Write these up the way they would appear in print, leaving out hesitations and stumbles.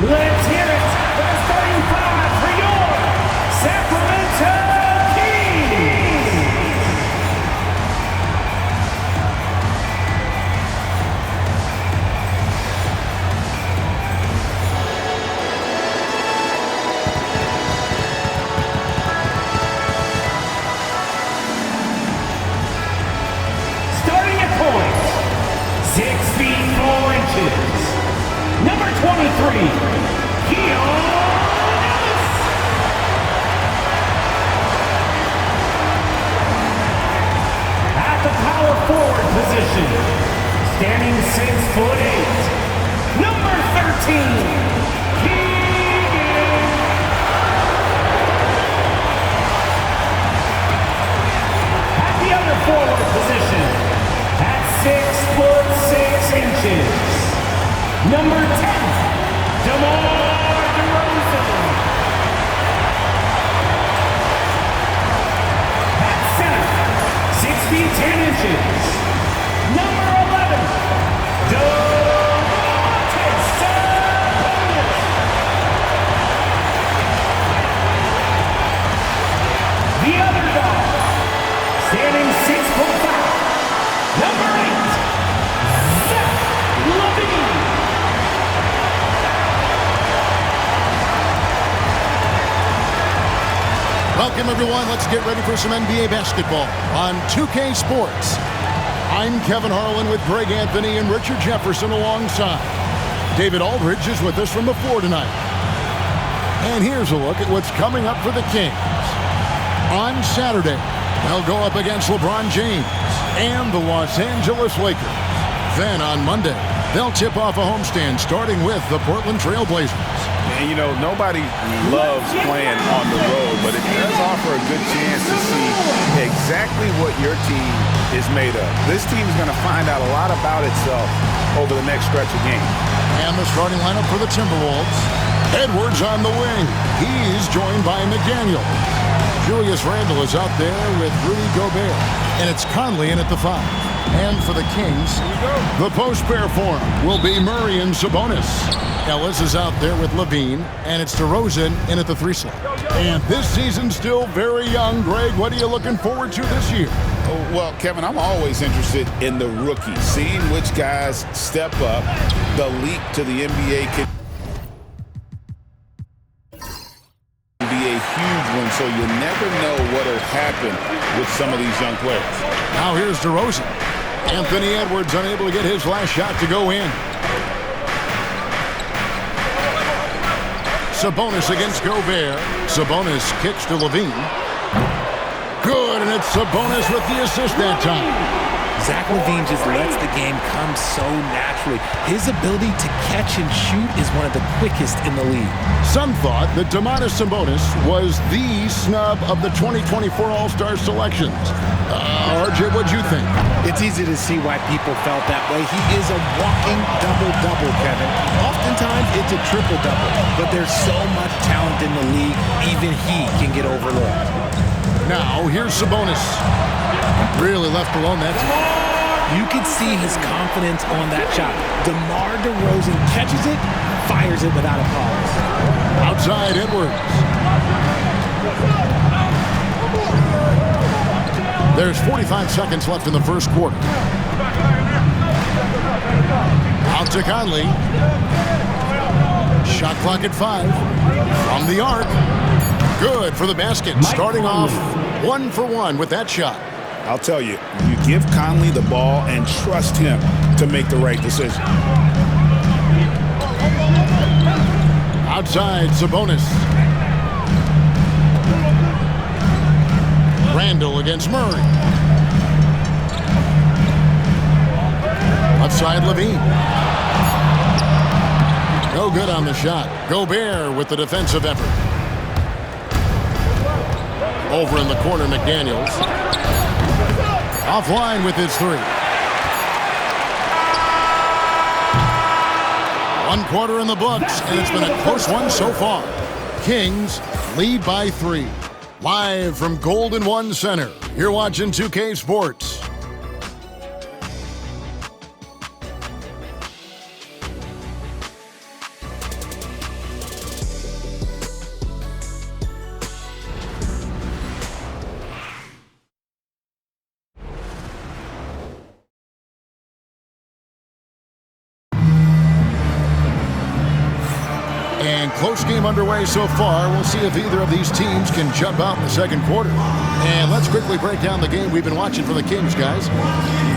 Let's hear it for the starting five for your Sacramento Kings. Starting at point, 6 feet 4 inches. Number 23, at the power forward position, standing 6'8", number 13, at the other forward position, at 6'6" number 10, DeMar DeRozan. At center, 6 feet 10 inches, number 11, Sabonis. The other dog, standing 6'5", number 8, Zach LaVine. Welcome, everyone. Let's get ready for some NBA basketball on 2K Sports. I'm Kevin Harlan with Greg Anthony and Richard Jefferson alongside. David Aldridge is with us from the floor tonight. And here's a look at what's coming up for the Kings. On Saturday, they'll go up against LeBron James and the Los Angeles Lakers. Then on Monday, they'll tip off a homestand starting with the Portland Trail Blazers. And, you know, nobody loves playing on the road, but it does offer a good chance to see exactly what your team is made of. This team is going to find out a lot about itself over the next stretch of games. And the starting lineup for the Timberwolves. Edwards on the wing. He's joined by McDaniel. Julius Randle is out there with Rudy Gobert. And it's Conley in at the 5. And for the Kings, the post pair form will be Murray and Sabonis. Ellis is out there with LaVine, and it's DeRozan in at the 3 slot. And this season's still very young. Greg, what are you looking forward to this year? Well, Kevin, I'm always interested in the rookies, seeing which guys step up. The leap to the NBA can be a huge one, so you never know what will happen with some of these young players. Now here's DeRozan. Anthony Edwards unable to get his last shot to go in. Sabonis against Gobert. Sabonis kicks to LaVine. Good, and it's Sabonis with the assist that time. Zach LaVine just lets the game come so naturally. His ability to catch and shoot is one of the quickest in the league. Some thought that Domantas Sabonis was the snub of the 2024 All-Star selections. RJ, what'd you think? It's easy to see why people felt that way. He is a walking double-double, Kevin. Oftentimes, it's a triple-double. But there's so much talent in the league, even he can get overlooked. Now, here's Sabonis. Really left alone that time. You can see his confidence on that shot. DeMar DeRozan catches it, fires it without a pause. Outside Edwards. There's 45 seconds left in the first quarter. Out to Conley. Shot clock at 5. From the arc. Good for the basket. Starting off 1 for 1 with that shot. I'll tell you, you give Conley the ball and trust him to make the right decision. Outside, Sabonis. Randle against Murray. Left side, LaVine. No good on the shot. Gobert with the defensive effort. Over in the corner, McDaniels. Offline with his 3. 1 quarter in the books, and it's been a close one so far. Kings lead by 3. Live from Golden One Center, you're watching 2K Sports. close game underway so far. We'll see if either of these teams can jump out in the second quarter. And let's quickly break down the game we've been watching for the Kings, guys.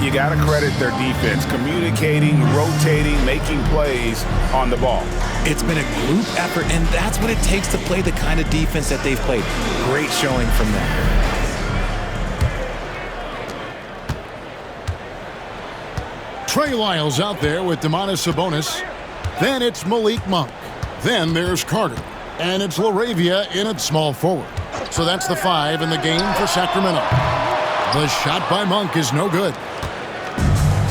You got to credit their defense, communicating, rotating, making plays on the ball. It's been a group effort, and that's what it takes to play the kind of defense that they've played. Great showing from them. Trey Lyles out there with Domantas Sabonis. Then it's Malik Monk. Then there's Carter. And it's LaRavia in at small forward. So that's the 5 in the game for Sacramento. The shot by Monk is no good.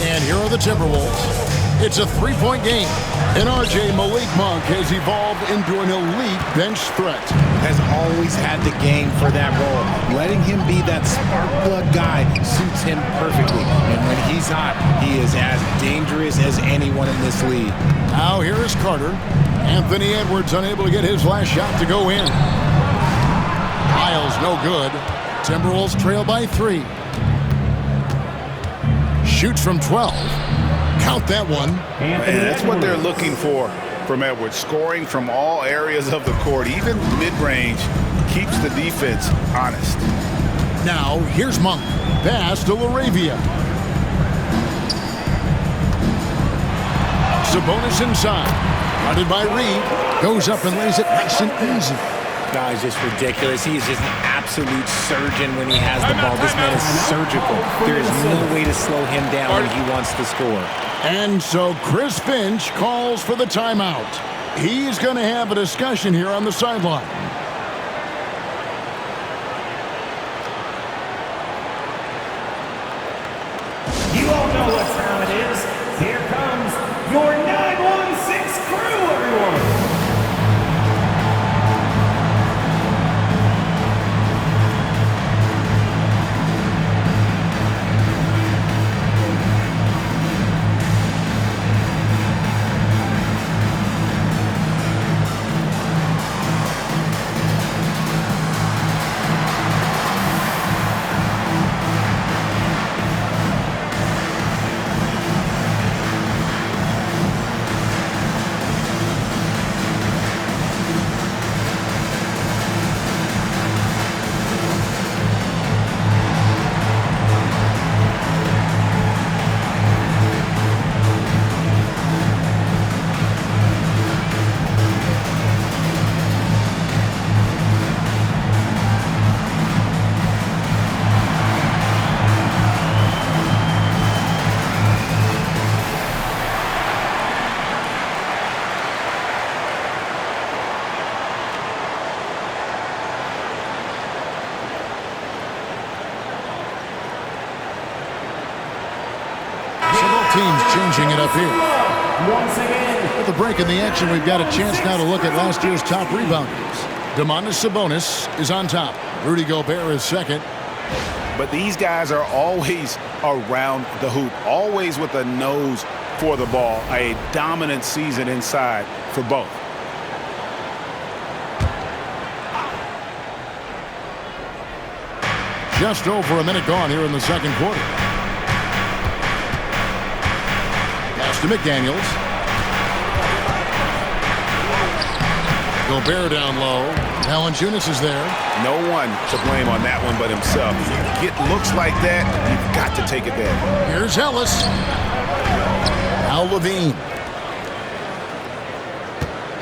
And here are the Timberwolves. It's a 3-point game. And RJ Malik Monk has evolved into an elite bench threat. Has always had the game for that role. Letting him be that spark plug guy suits him perfectly. And when he's hot, he is as dangerous as anyone in this league. Now here is Carter. Anthony Edwards unable to get his last shot to go in. Lyles no good. Timberwolves trail by 3. Shoots from 12. Count that one. Man, that's what they're looking for from Edwards. Scoring from all areas of the court, even mid-range, keeps the defense honest. Now, here's Monk. Pass to LaRavia. Sabonis inside. Guarded by Reed. Goes up and lays it nice and easy. Guy's just ridiculous. He is just an absolute surgeon when he has the ball. This man is surgical. There is no way to slow him down when he wants to score. And so Chris Finch calls for the timeout. He's going to have a discussion here on the sideline. You all know what time it is. Here comes your 916 crew, everyone. Teams changing it up here. Once again, With the break in the action, we've got a chance now to look at last year's top rebounders. Domantas Sabonis is on top. Rudy Gobert is second. But these guys are always around the hoop, always with a nose for the ball. A dominant season inside for both. Just over a minute gone here in the second quarter. Pass to McDaniels. Gobert down low. Valanciunas is there. No one to blame on that one but himself. You get looks like that, you've got to take it there. Here's Ellis. Now Levine.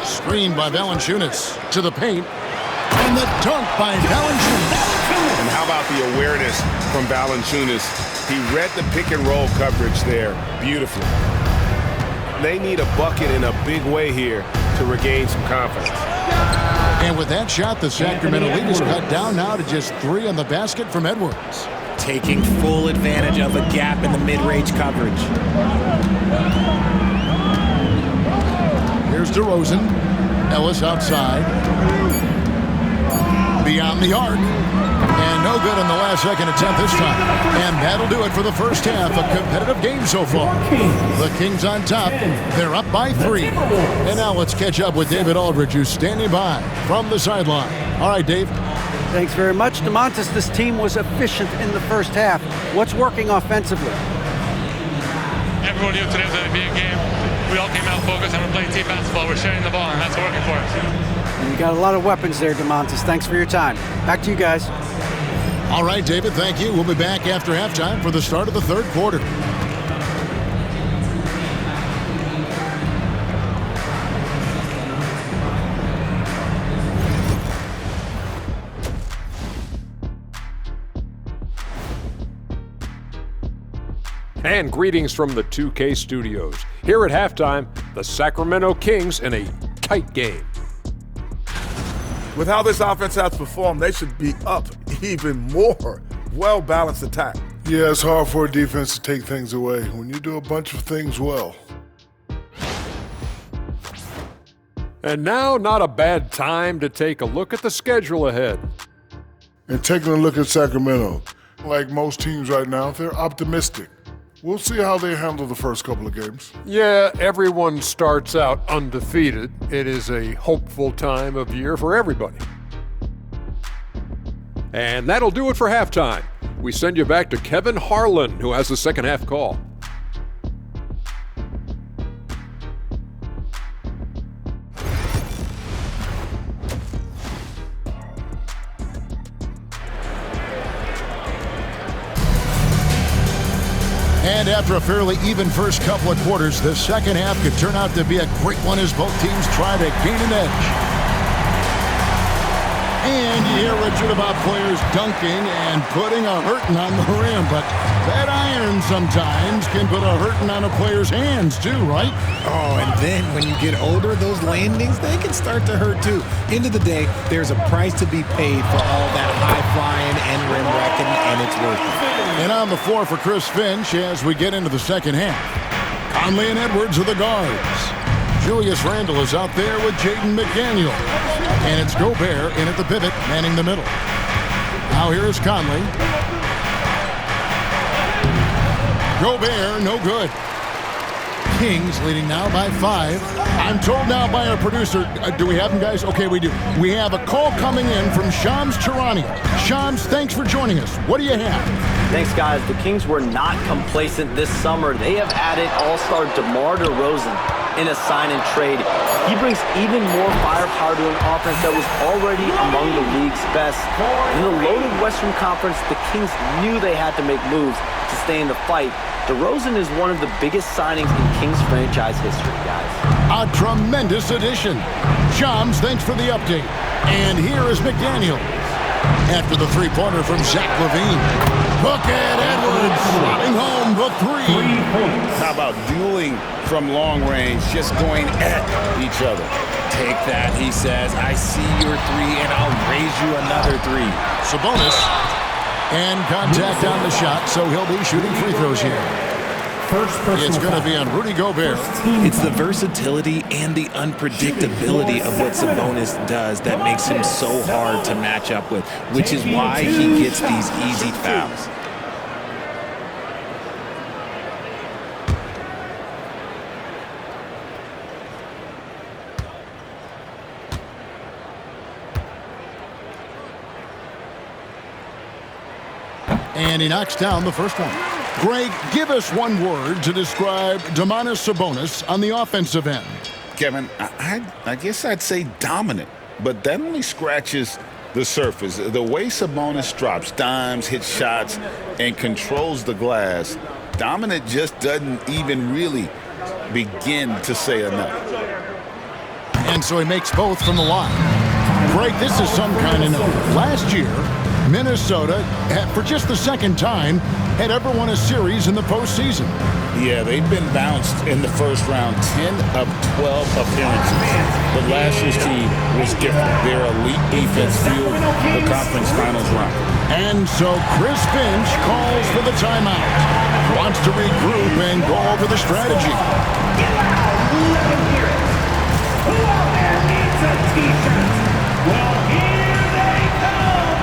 Screen by Valanciunas to the paint. And the dunk by Valanciunas. And how about the awareness from Valanciunas? He read the pick and roll coverage there beautifully. They need a bucket in a big way here to regain some confidence. And with that shot, the Sacramento lead is cut down now to just 3 on the basket from Edwards. Taking full advantage of a gap in the mid-range coverage. Here's DeRozan. Ellis outside. Beyond the arc. And no good on the last second attempt this time. And that'll do it for the first half. A competitive game so far. The Kings on top. They're up by 3. And now let's catch up with David Aldridge, who's standing by from the sideline. All right, Dave. Thanks very much, Domantas. This team was efficient in the first half. What's working offensively? everyone knew today was going to be a game. We all came out focused and we're playing team basketball. We're sharing the ball, and that's working for us. And you got a lot of weapons there, DeMontis. Thanks for your time. Back to you guys. All right, David, thank you. We'll be back after halftime for the start of the third quarter. And greetings from the 2K studios. Here at halftime, the Sacramento Kings in a tight game. With how this offense has performed, they should be up even more. Well-balanced attack. Yeah, it's hard for a defense to take things away when you do a bunch of things well. And now, not a bad time to take a look at the schedule ahead. And taking a look at Sacramento, like most teams right now, they're optimistic. We'll see how they handle the first couple of games. Yeah, everyone starts out undefeated. It is a hopeful time of year for everybody. And that'll do it for halftime. We send you back to Kevin Harlan, who has the second half call. And after a fairly even first couple of quarters, the second half could turn out to be a great one as both teams try to gain an edge. And you hear Richard about players dunking and putting a hurting on the rim, but that iron sometimes can put a hurting on a player's hands too, right? Oh, and then when you get older, those landings, they can start to hurt too. End of the day, there's a price to be paid for all that high flying and rim wrecking, and it's worth it. And on the floor for Chris Finch as we get into the second half. Conley and Edwards are the guards. Julius Randle is out there with Jaden McDaniel. And it's Gobert in at the pivot, manning the middle. Now here is Conley. Gobert, no good. Kings leading now by 5. I'm told now by our producer, do we have him, guys? Okay, we do. We have a call coming in from Shams Charania. Shams, thanks for joining us. What do you have? Thanks, guys. The Kings were not complacent this summer. They have added all-star DeMar DeRozan in a sign and trade. He brings even more firepower to an offense that was already among the league's best. In the loaded Western Conference, the Kings knew they had to make moves to stay in the fight. DeRozan is one of the biggest signings in Kings franchise history, guys. A tremendous addition. Shams, thanks for the update. And here is McDaniel. After the three-pointer from Zach LaVine. Bucket Edwards sliding home the 3. 3 points. How about dueling from long range, just going at each other? Take that, he says. I see your 3, and I'll raise you another 3. Sabonis. And contact on the shot, so he'll be shooting free throws here. It's going to be on Rudy Gobert. It's the versatility and the unpredictability of what Sabonis does that makes him so hard to match up with, which is why he gets these easy fouls. And he knocks down the first one. Greg, give us one word to describe Domantas Sabonis on the offensive end. Kevin, I guess I'd say dominant, but that only scratches the surface. The way Sabonis drops dimes, hits shots, and controls the glass, dominant just doesn't even really begin to say enough. And so he makes both from the line. Greg, this is some kind of note. Last year, Minnesota, for just the second time, had ever won a series in the postseason. Yeah, they've been bounced in the first round 10 of 12 appearances. But last year's team was different. Their elite defense fueled the conference finals run. And so Chris Finch calls for the timeout. Wants to regroup and go over the strategy. Who out there needs a t-shirt? Well, here they come!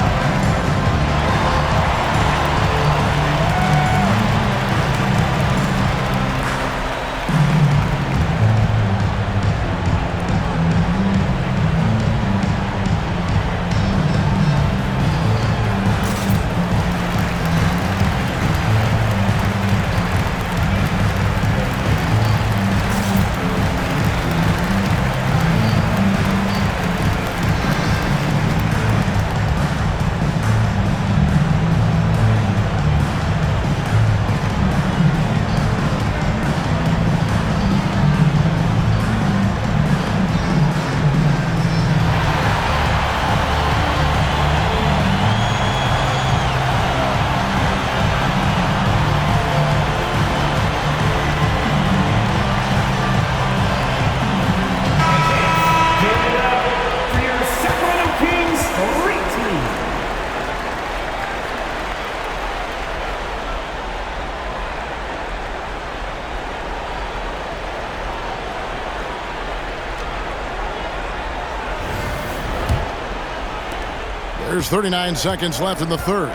There's 39 seconds left in the third.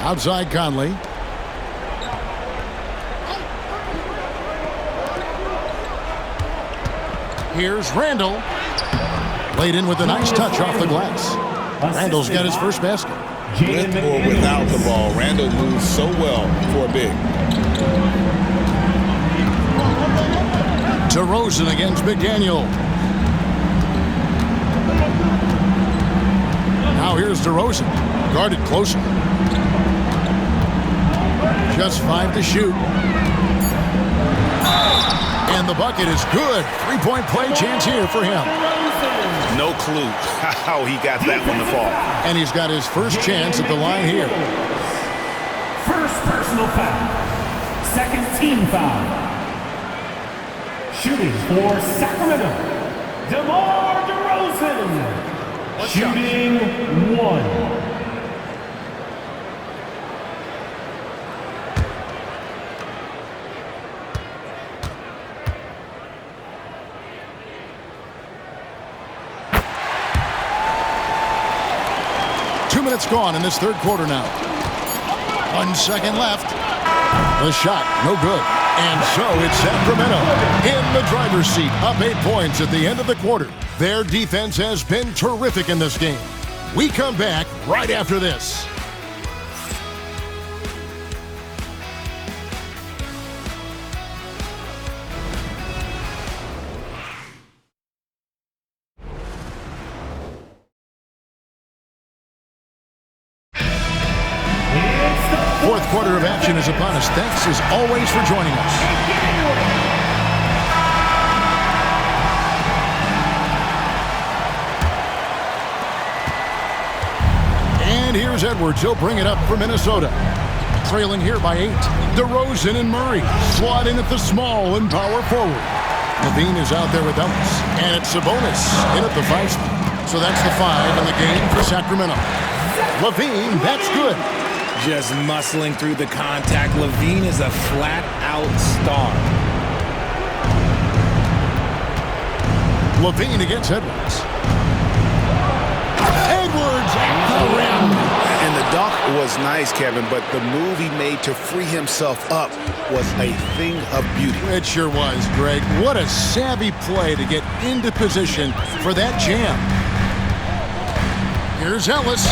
Outside Conley. Here's Randall. Laid in with a nice touch off the glass. Randall's got his first basket. With or without the ball, Randall moves so well for a big. DeRozan against McDaniel. Now here's DeRozan. Guarded closer. Just 5 to shoot. And the bucket is good. Three-point play chance here for him. No clue how he got that one to fall. And he's got his first chance at the line here. First personal foul. Second team foul. Shooting for Sacramento, DeMar DeRozan. Shooting 1. Minutes gone in this third quarter now. 1 second left. The shot, no good. And so it's Sacramento in the driver's seat, up 8 points at the end of the quarter. Their defense has been terrific in this game. We come back right after this. Fourth quarter of action is upon us. Thanks as always for joining us. And here's Edwards. He'll bring it up for Minnesota. Trailing here by 8. DeRozan and Murray slot in at the small and power forward. Levine is out there with Ellis. And it's Sabonis in at the 5 spot. So that's the 5 in the game for Sacramento. Levine, that's good. Just muscling through the contact. Levine is a flat-out star. Levine against Edwards. Edwards at the rim. And the dunk was nice, Kevin, but the move he made to free himself up was a thing of beauty. It sure was, Greg. What a savvy play to get into position for that jam. Here's Ellis.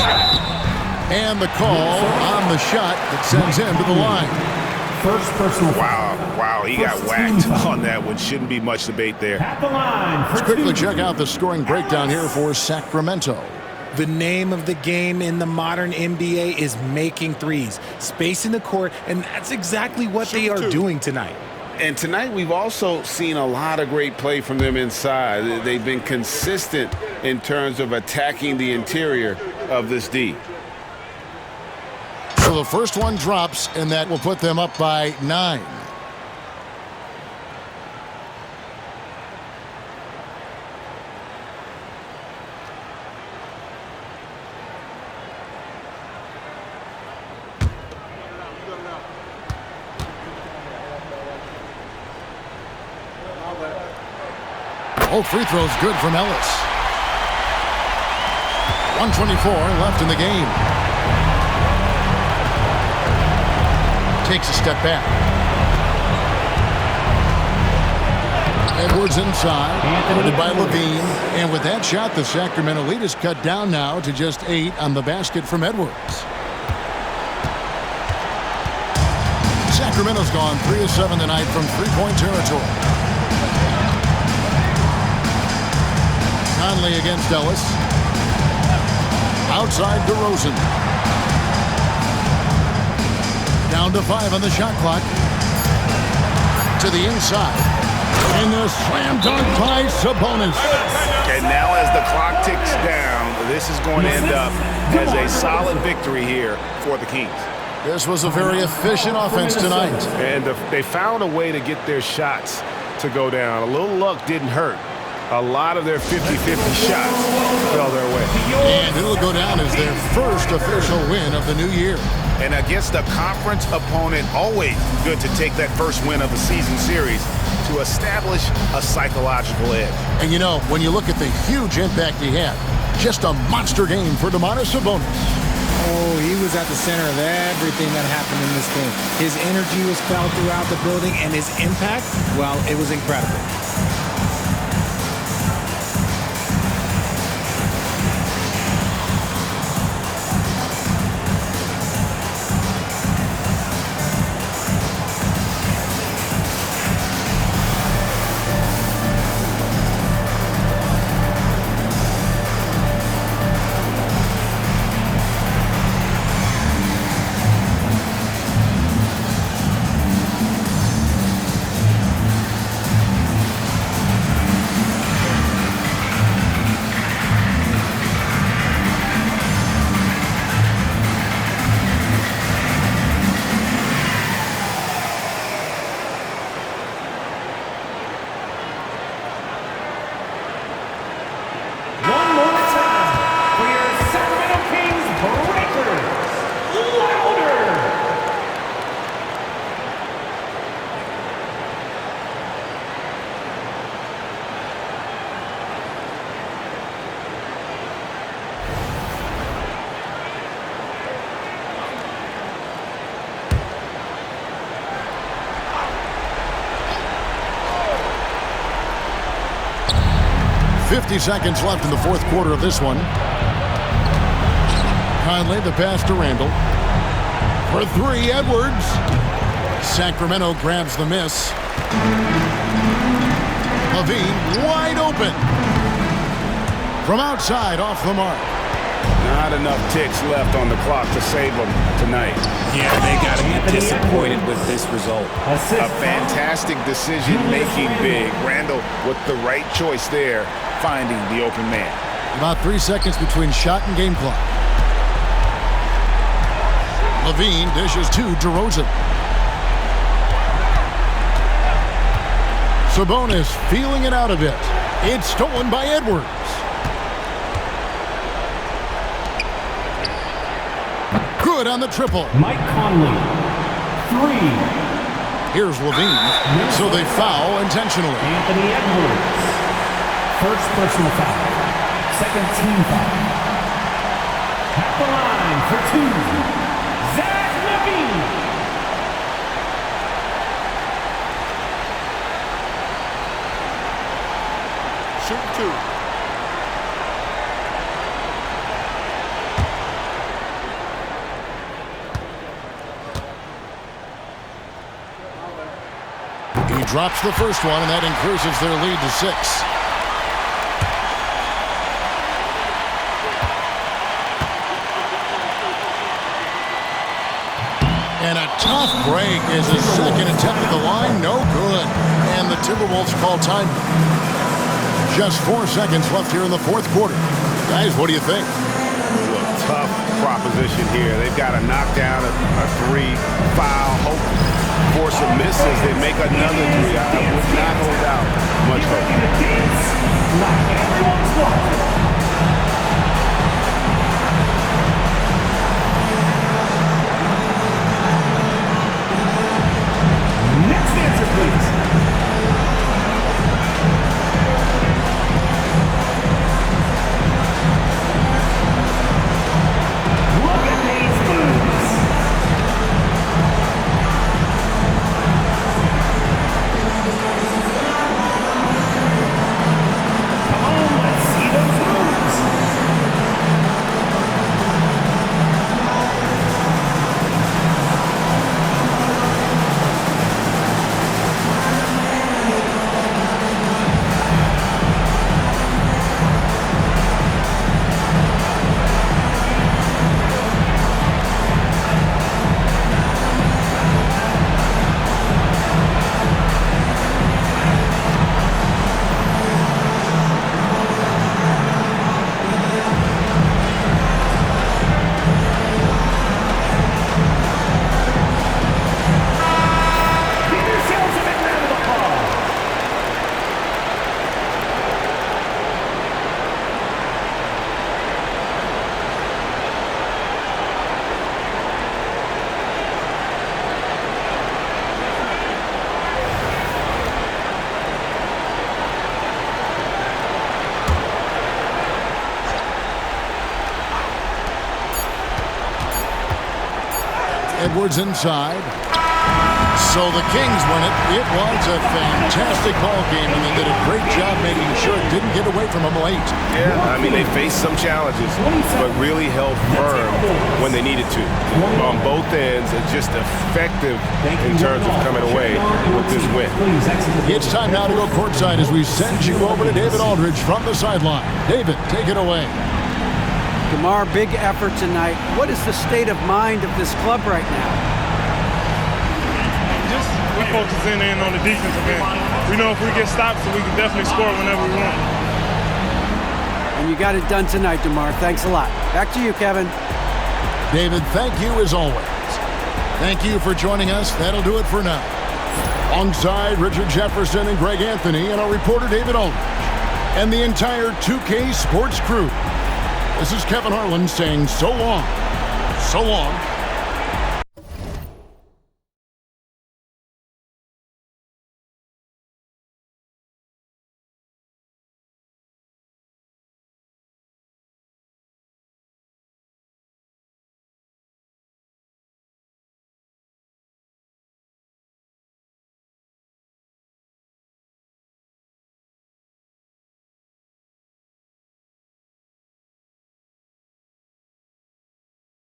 And the call on the shot that sends him to the line. First personal foul. Wow, he got whacked on that one. Shouldn't be much debate there. At the line. Let's quickly check out the scoring breakdown here for Sacramento. The name of the game in the modern NBA is making threes, spacing the court, and that's exactly what they are doing tonight. And tonight we've also seen a lot of great play from them inside. They've been consistent in terms of attacking the interior of this D. So the first one drops, and that will put them up by 9. Oh, free throws good from Ellis. 1:24 left in the game. Takes a step back. Edwards inside, guarded by Levine. And with that shot, the Sacramento lead is cut down now to just 8 on the basket from Edwards. Sacramento's gone 3 of 7 tonight from three-point territory. Conley against Ellis. Outside DeRozan. Down to 5 on the shot clock. To the inside. And the slam dunk by Sabonis. And now as the clock ticks down, this is going to end up as a solid victory here for the Kings. This was a very efficient offense tonight. And they found a way to get their shots to go down. A little luck didn't hurt. A lot of their 50-50 shots fell their way. And it'll go down as their first official win of the new year. And against a conference opponent, always good to take that first win of the season series to establish a psychological edge. And you know, when you look at the huge impact he had, Just a monster game for Domantas Sabonis. Oh, he was at the center of everything that happened in this game. His energy was felt throughout the building, and his impact, well, it was incredible. One more time for your Sacramento Kings Breakers. Louder! .50 seconds left in the fourth quarter of this one. Conley, the pass to Randall. For three, Edwards. Sacramento grabs the miss. Levine wide open. From outside, off the mark. Not enough ticks left on the clock to save them tonight. Yeah, they got to be disappointed with this result. A fantastic decision-making big. Randall with the right choice there, finding the open man. About 3 seconds between shot and game clock. Levine dishes to DeRozan. Sabonis feeling it out a bit. It's stolen by Edwards. Good on the triple. Mike Conley, 3. Here's Levine. So they foul intentionally. Anthony Edwards, first personal foul. Second team foul. At the line for 2, Zach Levine. Shoot 2. He drops the first one, and that increases their lead to 6. And a tough break is his second attempt at the line. No good. And the Timberwolves call time. Just 4 seconds left here in the fourth quarter. Guys, what do you think? Tough proposition here. They've got to knock down a 3, foul, hope for some misses. They make another 3. I would not hold out much hope. Like everyone's watching. Next answer, please. Look at these moves. Come on, let's see those moves. Edwards inside. So the Kings win it. It was a fantastic ball game, and they did a great job making sure it didn't get away from them late. Yeah, I mean, they faced some challenges, but really held firm when they needed to. On both ends, and just effective in terms of coming away with this win. It's time now to go courtside as we send you over to David Aldridge from the sideline. David, take it away. DeMar, big effort tonight. What is the state of mind of this club right now? We're focusing in on the defensive end. We know if we get stops, we can definitely score whenever we want. And you got it done tonight, DeMar. Thanks a lot. Back to you, Kevin. David, thank you as always. Thank you for joining us. That'll do it for now. Alongside Richard Jefferson and Greg Anthony and our reporter David Aldridge and the entire 2K Sports crew, this is Kevin Harlan saying so long,